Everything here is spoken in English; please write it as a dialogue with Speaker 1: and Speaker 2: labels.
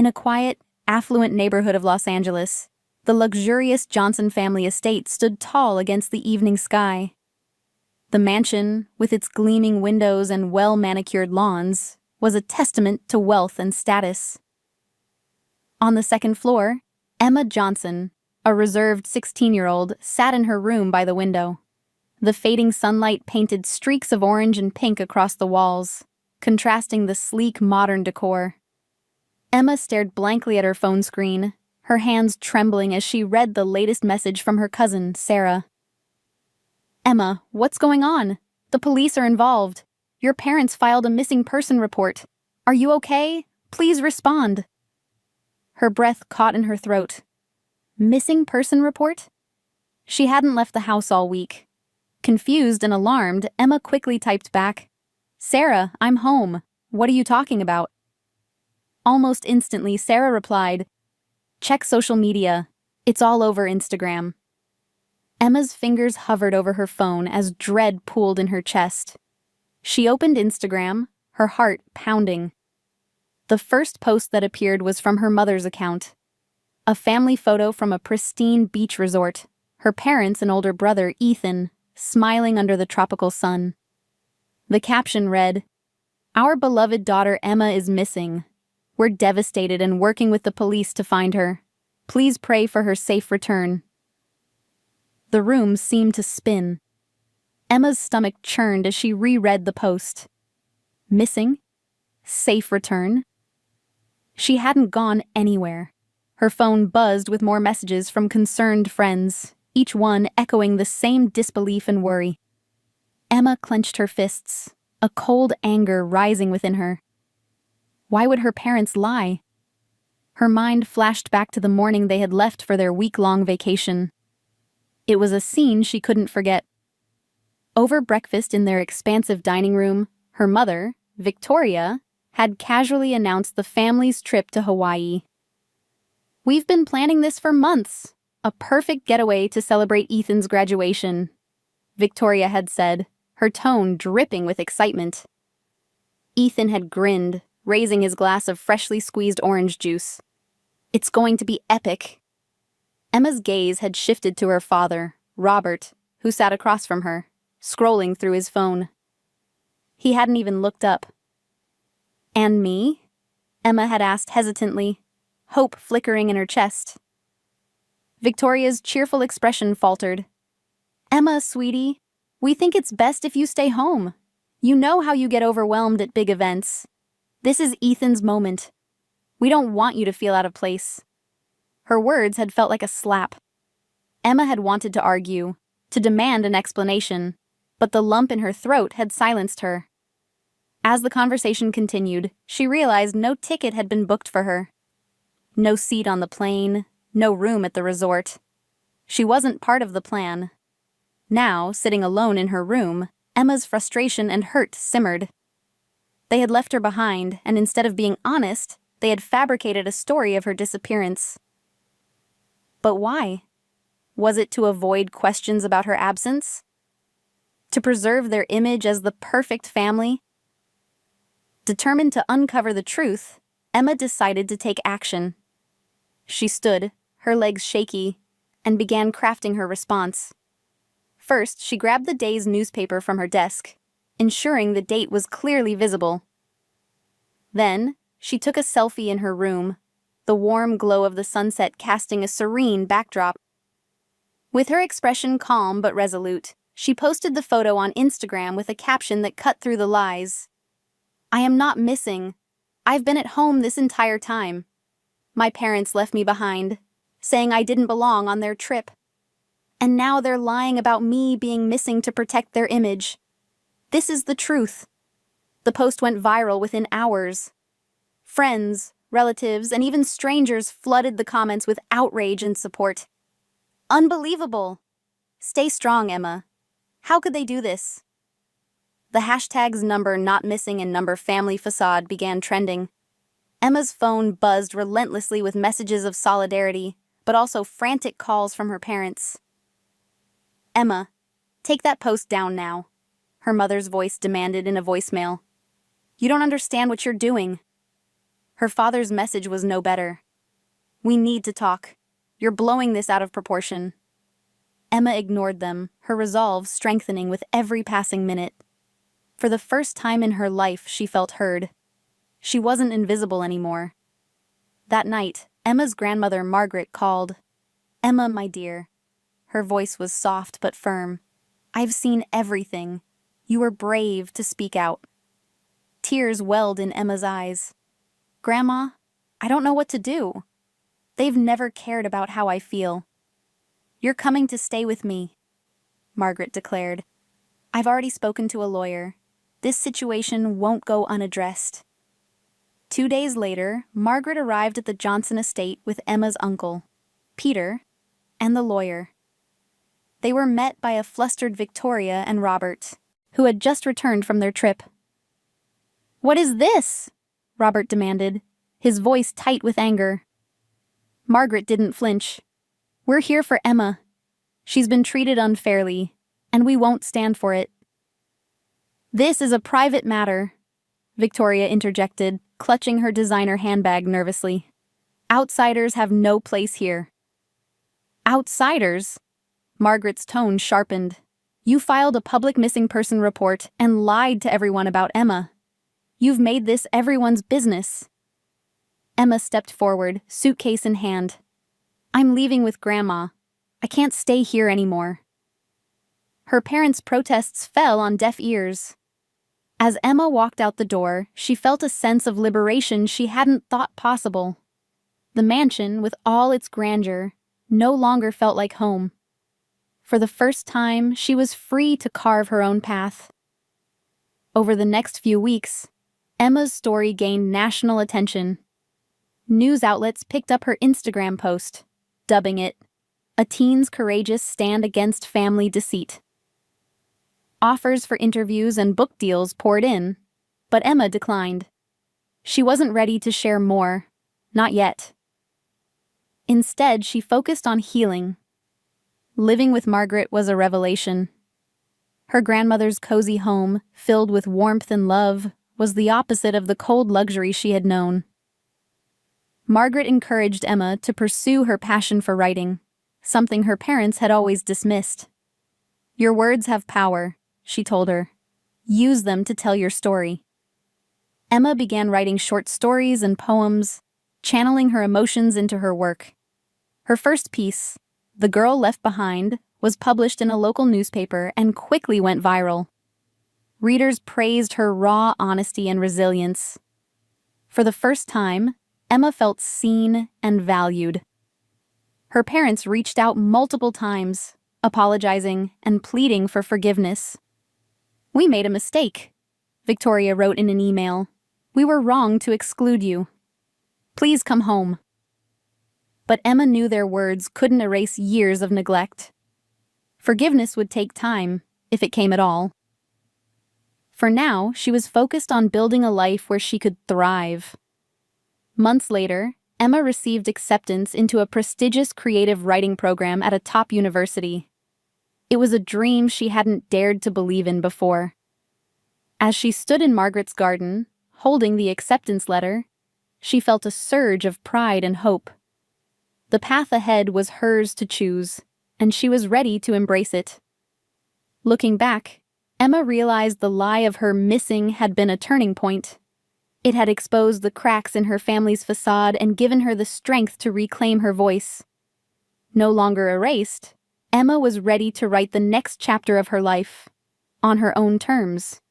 Speaker 1: In a quiet, affluent neighborhood of Los Angeles, the luxurious Johnson family estate stood tall against the evening sky. The mansion, with its gleaming windows and well-manicured lawns, was a testament to wealth and status. On the second floor, Emma Johnson, a reserved 16-year-old, sat in her room by the window. The fading sunlight painted streaks of orange and pink across the walls, contrasting the sleek modern decor. Emma stared blankly at her phone screen, her hands trembling as she read the latest message from her cousin, Sarah. "Emma, what's going on? The police are involved. Your parents filed a missing person report. Are you okay? Please respond." Her breath caught in her throat. Missing person report? She hadn't left the house all week. Confused and alarmed, Emma quickly typed back, "Sarah, I'm home. What are you talking about?" Almost instantly, Sarah replied, "Check social media. It's all over Instagram." Emma's fingers hovered over her phone as dread pooled in her chest. She opened Instagram, her heart pounding. The first post that appeared was from her mother's account. A family photo from a pristine beach resort, her parents and older brother, Ethan, smiling under the tropical sun. The caption read, "Our beloved daughter Emma is missing. We're devastated and working with the police to find her. Please pray for her safe return." The room seemed to spin. Emma's stomach churned as she reread the post. Missing? Safe return? She hadn't gone anywhere. Her phone buzzed with more messages from concerned friends, each one echoing the same disbelief and worry. Emma clenched her fists, a cold anger rising within her. Why would her parents lie? Her mind flashed back to the morning they had left for their week-long vacation. It was a scene she couldn't forget. Over breakfast in their expansive dining room, her mother, Victoria, had casually announced the family's trip to Hawaii. "We've been planning this for months. A perfect getaway to celebrate Ethan's graduation," Victoria had said, her tone dripping with excitement. Ethan had grinned, raising his glass of freshly squeezed orange juice. "It's going to be epic." Emma's gaze had shifted to her father, Robert, who sat across from her, scrolling through his phone. He hadn't even looked up. "And me?" Emma had asked hesitantly, hope flickering in her chest. Victoria's cheerful expression faltered. "Emma, sweetie, we think it's best if you stay home. You know how you get overwhelmed at big events. This is Ethan's moment. We don't want you to feel out of place." Her words had felt like a slap. Emma had wanted to argue, to demand an explanation, but the lump in her throat had silenced her. As the conversation continued, she realized no ticket had been booked for her. No seat on the plane, no room at the resort. She wasn't part of the plan. Now, sitting alone in her room, Emma's frustration and hurt simmered. They had left her behind, and instead of being honest, they had fabricated a story of her disappearance. But why? Was it to avoid questions about her absence? To preserve their image as the perfect family? Determined to uncover the truth, Emma decided to take action. She stood, her legs shaky, and began crafting her response. First, she grabbed the day's newspaper from her desk, ensuring the date was clearly visible. Then, she took a selfie in her room, the warm glow of the sunset casting a serene backdrop. With her expression calm but resolute, she posted the photo on Instagram with a caption that cut through the lies. "I am not missing. I've been at home this entire time. My parents left me behind, saying I didn't belong on their trip. And now they're lying about me being missing to protect their image. This is the truth." The post went viral within hours. Friends, relatives, and even strangers flooded the comments with outrage and support. "Unbelievable! Stay strong, Emma. How could they do this?" The hashtags number not missing and number family facade began trending. Emma's phone buzzed relentlessly with messages of solidarity, but also frantic calls from her parents. "Emma, take that post down now," her mother's voice demanded in a voicemail. "You don't understand what you're doing." Her father's message was no better. "We need to talk. You're blowing this out of proportion." Emma ignored them, her resolve strengthening with every passing minute. For the first time in her life, she felt heard. She wasn't invisible anymore. That night, Emma's grandmother Margaret called. "Emma, my dear." Her voice was soft but firm. "I've seen everything. You were brave to speak out." Tears welled in Emma's eyes. "Grandma, I don't know what to do. They've never cared about how I feel." "You're coming to stay with me," Margaret declared. "I've already spoken to a lawyer. This situation won't go unaddressed." 2 days later, Margaret arrived at the Johnson estate with Emma's uncle, Peter, and the lawyer. They were met by a flustered Victoria and Robert, who had just returned from their trip. "What is this?" Robert demanded, his voice tight with anger. Margaret didn't flinch. "We're here for Emma. She's been treated unfairly, and we won't stand for it." "This is a private matter," Victoria interjected, clutching her designer handbag nervously. "Outsiders have no place here." "Outsiders?" Margaret's tone sharpened. "You filed a public missing person report and lied to everyone about Emma. You've made this everyone's business." Emma stepped forward, suitcase in hand. "I'm leaving with Grandma. I can't stay here anymore." Her parents' protests fell on deaf ears. As Emma walked out the door, she felt a sense of liberation she hadn't thought possible. The mansion, with all its grandeur, no longer felt like home. For the first time, she was free to carve her own path. Over the next few weeks, Emma's story gained national attention. News outlets picked up her Instagram post, dubbing it, "A Teen's Courageous Stand Against Family Deceit." Offers for interviews and book deals poured in, but Emma declined. She wasn't ready to share more, not yet. Instead, she focused on healing. Living with Margaret was a revelation. Her grandmother's cozy home, filled with warmth and love, was the opposite of the cold luxury she had known. Margaret encouraged Emma to pursue her passion for writing, something her parents had always dismissed. "Your words have power," she told her. "Use them to tell your story." Emma began writing short stories and poems, channeling her emotions into her work. Her first piece, "The Girl Left Behind," was published in a local newspaper and quickly went viral. Readers praised her raw honesty and resilience. For the first time, Emma felt seen and valued. Her parents reached out multiple times, apologizing and pleading for forgiveness. "We made a mistake," Victoria wrote in an email. "We were wrong to exclude you. Please come home." But Emma knew their words couldn't erase years of neglect. Forgiveness would take time, if it came at all. For now, she was focused on building a life where she could thrive. Months later, Emma received acceptance into a prestigious creative writing program at a top university. It was a dream she hadn't dared to believe in before. As she stood in Margaret's garden, holding the acceptance letter, she felt a surge of pride and hope. The path ahead was hers to choose, and she was ready to embrace it. Looking back, Emma realized the lie of her missing had been a turning point. It had exposed the cracks in her family's facade and given her the strength to reclaim her voice. No longer erased, Emma was ready to write the next chapter of her life, on her own terms.